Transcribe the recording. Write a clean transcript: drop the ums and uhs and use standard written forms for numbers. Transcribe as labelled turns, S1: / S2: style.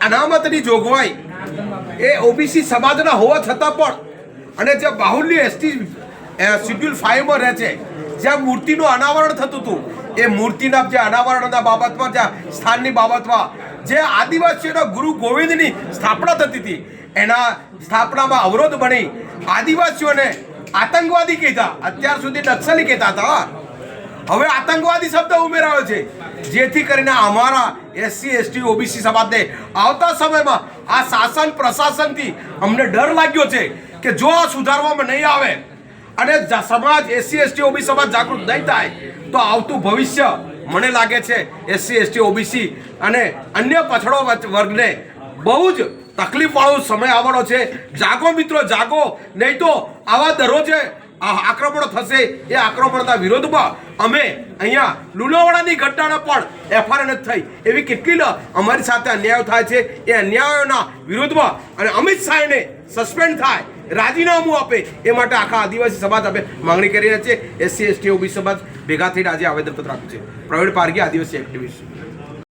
S1: અનામતની જોગવાઈ એ ઓબીસી સમાજના હોવા છતાં પણ અને જે બાહુલ્ય એસટી શિડ્યુલ 5માં રહે છે, જ્યાં મૂર્તિનું અનાવરણ થતું હતું, એ મૂર્તિના જે અનાવરણના બાબતમાં, જ્યાં સ્થાનની બાબતમાં જે આદિવાસીઓના ગુરુ ગોવિંદની સ્થાપના થતી હતી, એના સ્થાપનામાં અવરોધ બની આદિવાસીઓને આતંકવાદી કહેતા, અત્યાર સુધી નક્સલી કહેતા હતા, હવે આતંકવાદી શબ્દ ઉમેરાયો છે, જેથી કરીને અમારા એસસી એસટી ઓબીસી સમાજને આવતા સમયમાં આ શાસન પ્રશાસનથી અમને ડર લાગ્યો છે કે જો આ સુધારવામાં નહીં આવે અને સમાજ એસસી એસટી ઓબીસી સમાજ જાગૃત નહીં થાય તો આવતું ભવિષ્ય મને લાગે છે એસસી એસટી ઓબીસી અને અન્ય પછડો વર્ગને બહુ જ તકલીફવાળો સમય આવવાનો છે. જાગો મિત્રો, જાગો, નહીં તો આવા દરરોજે આક્રમણો થશે. એ આક્રમણના વિરોધમાં અમે અહીંયા લુણાવાડાની ઘટનાને પણ એફઆઈઆર નથી થઈ એવી કેટલી અમારી સાથે અન્યાય થાય છે. એ અન્યાયોના વિરોધમાં અને અમિત શાહને સસ્પેન્ડ થાય, રાજીનામું આપે, એ માટે આખા આદિવાસી સમાજ અમે માંગણી કરી રહ્યા છીએ. એસસી એસટી ઓબીસી સમાજ ભેગા થઈને આજે આવેદનપત્ર આપ્યું છે. પ્રવીણ પારગી, આદિવાસી એક્ટિવિસ્ટ.